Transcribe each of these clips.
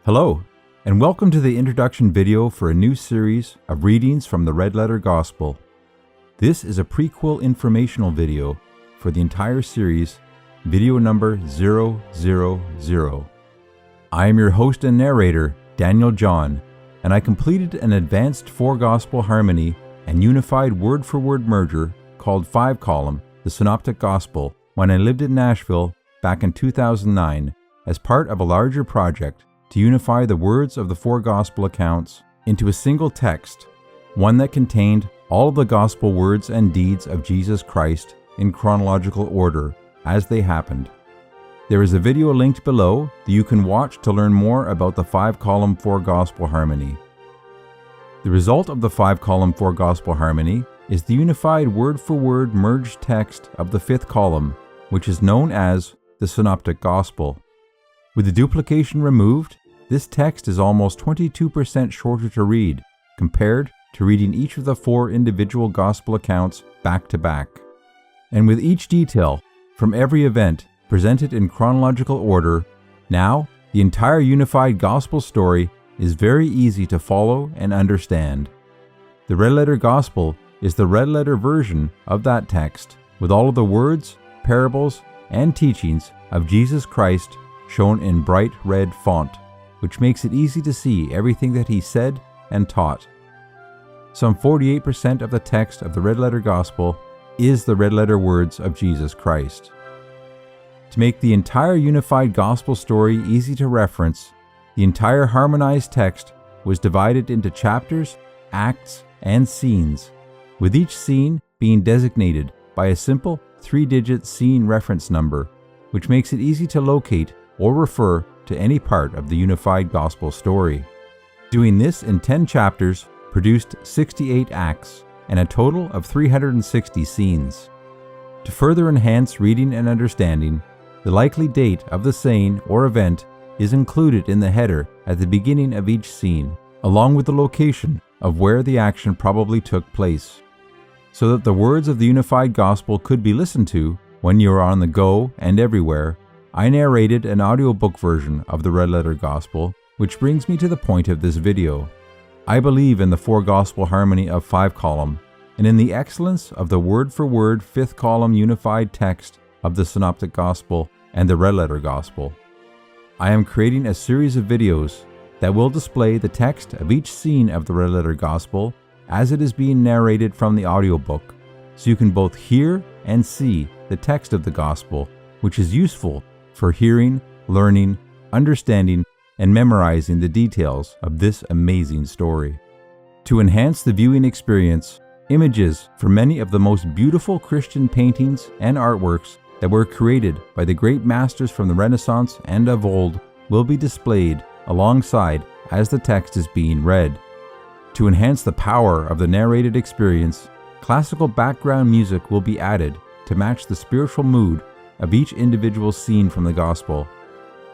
Hello, and welcome to the introduction video for a new series of readings from the Red Letter Gospel. This is a prequel informational video for the entire series, video number 000. I am your host and narrator, Daniel John, and I completed an advanced 4-gospel harmony and unified word-for-word merger called 5-column, the Synoptic Gospel, when I lived in Nashville back in 2009 as part of a larger project to unify the words of the 4 gospel accounts into a single text, one that contained all of the gospel words and deeds of Jesus Christ in chronological order as they happened. There is a video linked below that you can watch to learn more about the 5-column 4-gospel harmony. The result of the 5-column 4-gospel harmony is the unified word-for-word merged text of the 5th column, which is known as the Synoptic Gospel. With the duplication removed, this text is almost 22% shorter to read compared to reading each of the 4 individual gospel accounts back to back. And with each detail from every event presented in chronological order, now the entire unified gospel story is very easy to follow and understand. The Red Letter Gospel is the red letter version of that text, with all of the words, parables, and teachings of Jesus Christ shown in bright red font, which makes it easy to see everything that he said and taught. Some 48% of the text of the Red Letter Gospel is the red letter words of Jesus Christ. To make the entire unified gospel story easy to reference, the entire harmonized text was divided into chapters, acts, and scenes, with each scene being designated by a simple 3-digit scene reference number, which makes it easy to locate or refer to any part of the unified gospel story. Doing this in 10 chapters produced 68 acts and a total of 360 scenes. To further enhance reading and understanding, the likely date of the scene or event is included in the header at the beginning of each scene, along with the location of where the action probably took place, so that the words of the unified gospel could be listened to when you are on the go and everywhere. I narrated an audiobook version of the Red Letter Gospel, which brings me to the point of this video. I believe in the 4-gospel harmony of 5-column, and in the excellence of the word-for-word 5th-column unified text of the Synoptic Gospel and the Red Letter Gospel. I am creating a series of videos that will display the text of each scene of the Red Letter Gospel as it is being narrated from the audiobook, so you can both hear and see the text of the Gospel, which is useful for hearing, learning, understanding, and memorizing the details of this amazing story. To enhance the viewing experience, images for many of the most beautiful Christian paintings and artworks that were created by the great masters from the Renaissance and of old will be displayed alongside as the text is being read. To enhance the power of the narrated experience, classical background music will be added to match the spiritual mood of each individual scene from the Gospel.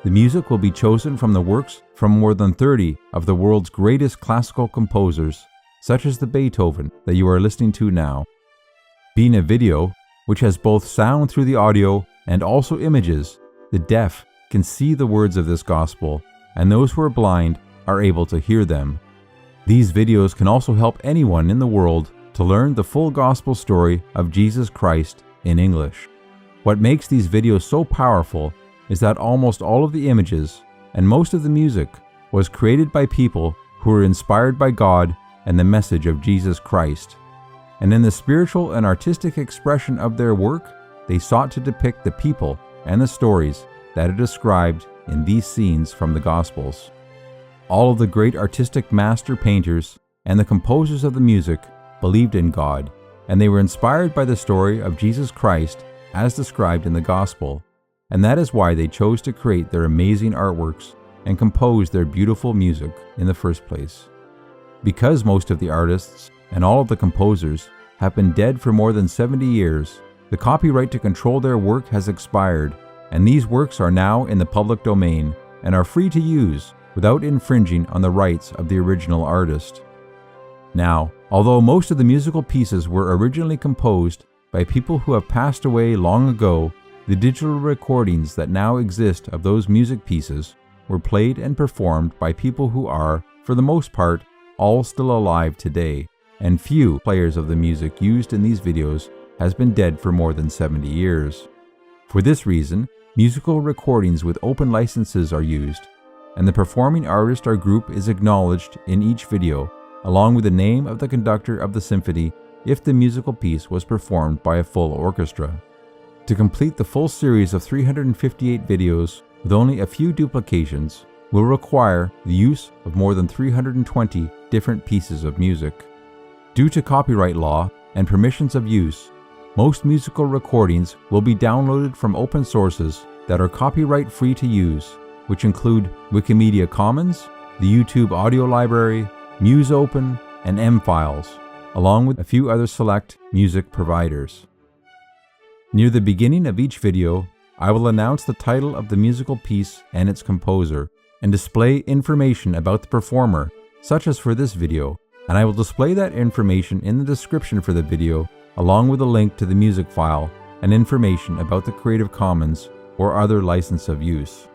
The music will be chosen from the works from more than 30 of the world's greatest classical composers, such as the Beethoven that you are listening to now. Being a video, which has both sound through the audio and also images, the deaf can see the words of this Gospel, and those who are blind are able to hear them. These videos can also help anyone in the world to learn the full Gospel story of Jesus Christ in English. What makes these videos so powerful is that almost all of the images and most of the music was created by people who were inspired by God and the message of Jesus Christ. And in the spiritual and artistic expression of their work, they sought to depict the people and the stories that are described in these scenes from the Gospels. All of the great artistic master painters and the composers of the music believed in God, and they were inspired by the story of Jesus Christ as described in the Gospel, and that is why they chose to create their amazing artworks and compose their beautiful music in the first place. Because most of the artists and all of the composers have been dead for more than 70 years, the copyright to control their work has expired, and these works are now in the public domain and are free to use without infringing on the rights of the original artist. Now, although most of the musical pieces were originally composed by people who have passed away long ago, the digital recordings that now exist of those music pieces were played and performed by people who are, for the most part, all still alive today, and few players of the music used in these videos has been dead for more than 70 years. For this reason, musical recordings with open licenses are used, and the performing artist or group is acknowledged in each video, along with the name of the conductor of the symphony if the musical piece was performed by a full orchestra. To complete the full series of 358 videos with only a few duplications will require the use of more than 320 different pieces of music. Due to copyright law and permissions of use, most musical recordings will be downloaded from open sources that are copyright free to use, which include Wikimedia Commons, the YouTube audio library, MuseOpen, and M-Files, along with a few other select music providers. Near the beginning of each video, I will announce the title of the musical piece and its composer, and display information about the performer, such as for this video, and I will display that information in the description for the video, along with a link to the music file and information about the Creative Commons or other license of use.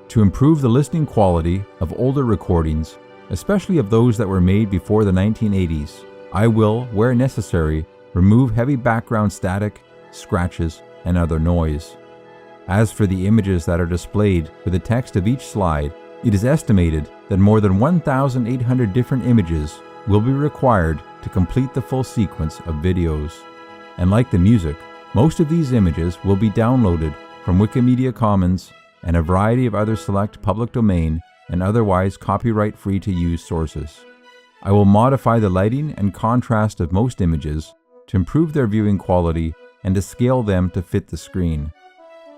To improve the listening quality of older recordings, especially of those that were made before the 1980s, I will, where necessary, remove heavy background static, scratches, and other noise. As for the images that are displayed with the text of each slide, it is estimated that more than 1,800 different images will be required to complete the full sequence of videos. And like the music, most of these images will be downloaded from Wikimedia Commons and a variety of other select public domain and otherwise copyright free to use sources. I will modify the lighting and contrast of most images to improve their viewing quality and to scale them to fit the screen.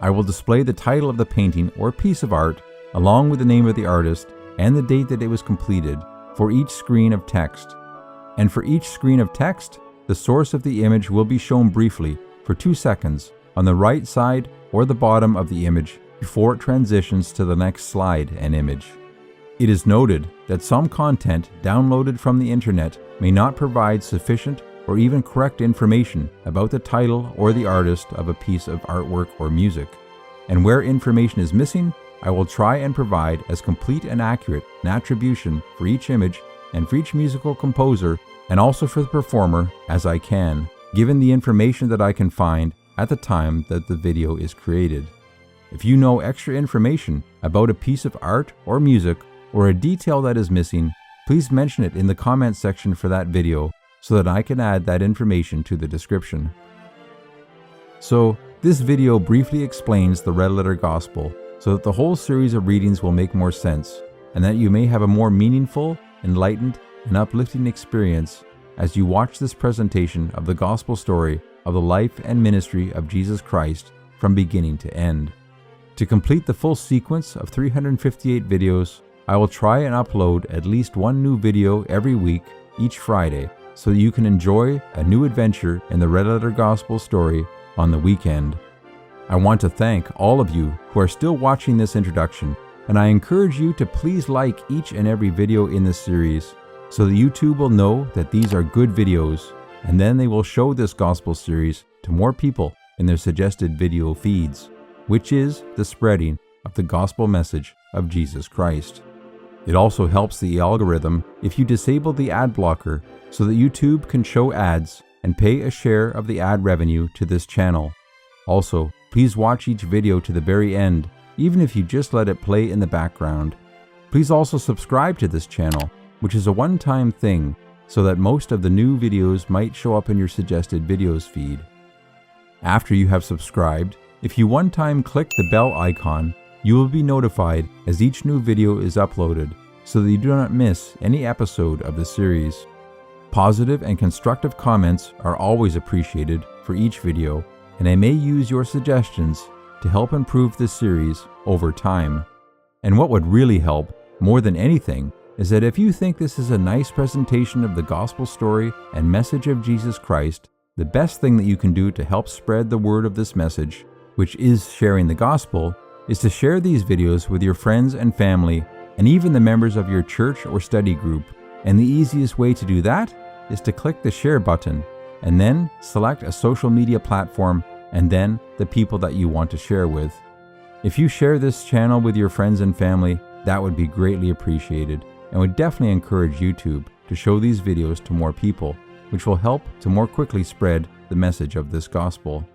I will display the title of the painting or piece of art along with the name of the artist and the date that it was completed for each screen of text. And for each screen of text, the source of the image will be shown briefly for 2 seconds on the right side or the bottom of the image before it transitions to the next slide and image. It is noted that some content downloaded from the internet may not provide sufficient or even correct information about the title or the artist of a piece of artwork or music. And where information is missing, I will try and provide as complete and accurate an attribution for each image and for each musical composer and also for the performer as I can, given the information that I can find at the time that the video is created. If you know extra information about a piece of art or music or a detail that is missing, please mention it in the comment section for that video so that I can add that information to the description. So, this video briefly explains the Red Letter Gospel so that the whole series of readings will make more sense and that you may have a more meaningful, enlightened, and uplifting experience as you watch this presentation of the gospel story of the life and ministry of Jesus Christ from beginning to end. To complete the full sequence of 358 videos, I will try and upload at least one new video every week, each Friday, so that you can enjoy a new adventure in the Red Letter Gospel story on the weekend. I want to thank all of you who are still watching this introduction, and I encourage you to please like each and every video in this series so that YouTube will know that these are good videos, and then they will show this gospel series to more people in their suggested video feeds, which is the spreading of the gospel message of Jesus Christ. It also helps the algorithm if you disable the ad blocker so that YouTube can show ads and pay a share of the ad revenue to this channel. Also, please watch each video to the very end, even if you just let it play in the background. Please also subscribe to this channel, which is a one-time thing, so that most of the new videos might show up in your suggested videos feed. After you have subscribed, if you one time click the bell icon, you will be notified as each new video is uploaded so that you do not miss any episode of the series. Positive and constructive comments are always appreciated for each video, and I may use your suggestions to help improve this series over time. And what would really help, more than anything, is that if you think this is a nice presentation of the gospel story and message of Jesus Christ, the best thing that you can do to help spread the word of this message, which is sharing the gospel, is to share these videos with your friends and family and even the members of your church or study group. And the easiest way to do that is to click the share button and then select a social media platform and then the people that you want to share with. If you share this channel with your friends and family, that would be greatly appreciated and would definitely encourage YouTube to show these videos to more people, which will help to more quickly spread the message of this gospel.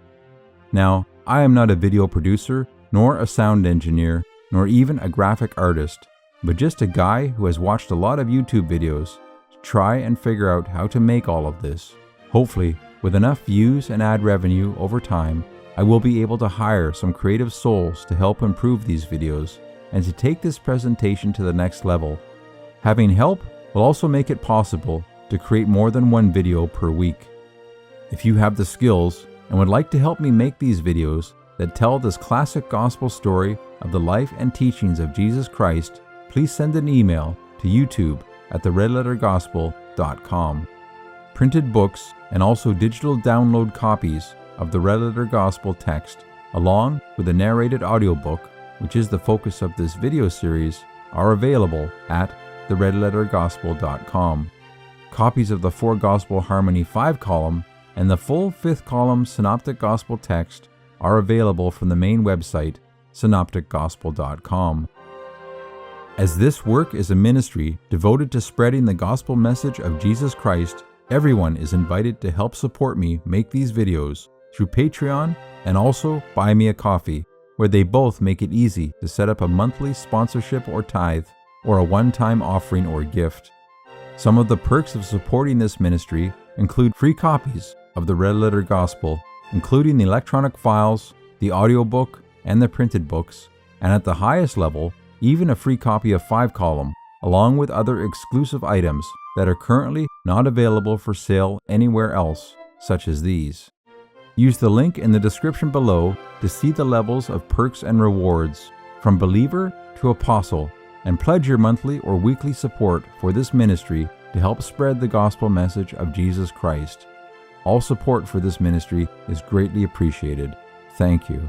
Now, I am not a video producer, nor a sound engineer, nor even a graphic artist, but just a guy who has watched a lot of YouTube videos to try and figure out how to make all of this. Hopefully, with enough views and ad revenue over time, I will be able to hire some creative souls to help improve these videos and to take this presentation to the next level. Having help will also make it possible to create more than one video per week. If you have the skills and would like to help me make these videos that tell this classic gospel story of the life and teachings of Jesus Christ, please send an email to youtube@theredlettergospel.com. Printed books and also digital download copies of the Red Letter Gospel text, along with a narrated audiobook, which is the focus of this video series, are available at theredlettergospel.com. Copies of the 4 Gospel Harmony 5-column and the full 5th column Synoptic Gospel text are available from the main website, synopticgospel.com. As this work is a ministry devoted to spreading the gospel message of Jesus Christ, everyone is invited to help support me make these videos through Patreon and also Buy Me a Coffee, where they both make it easy to set up a monthly sponsorship or tithe, or a one-time offering or gift. Some of the perks of supporting this ministry include free copies of the Red Letter Gospel, including the electronic files, the audiobook, and the printed books, and at the highest level, even a free copy of 5-column, along with other exclusive items that are currently not available for sale anywhere else, such as these. Use the link in the description below to see the levels of perks and rewards, from believer to apostle, and pledge your monthly or weekly support for this ministry to help spread the gospel message of Jesus Christ. All support for this ministry is greatly appreciated. Thank you.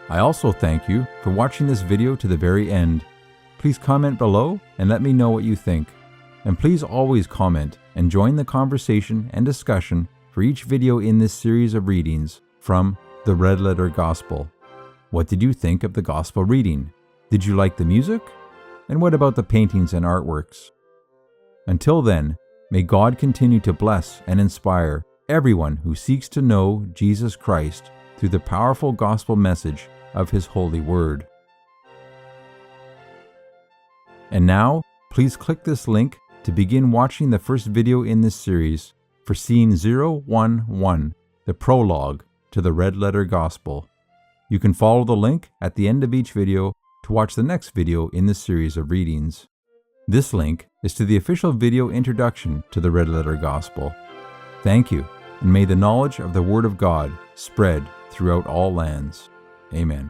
I also thank you for watching this video to the very end. Please comment below and let me know what you think. And please always comment and join the conversation and discussion for each video in this series of readings from the Red Letter Gospel. What did you think of the gospel reading? Did you like the music? And what about the paintings and artworks? Until then, may God continue to bless and inspire everyone who seeks to know Jesus Christ through the powerful gospel message of His holy word. And now, please click this link to begin watching the first video in this series for Scene 011, the prologue to the Red Letter Gospel. You can follow the link at the end of each video to watch the next video in this series of readings. This link is to the official video introduction to the Red Letter Gospel. Thank you, and may the knowledge of the Word of God spread throughout all lands. Amen.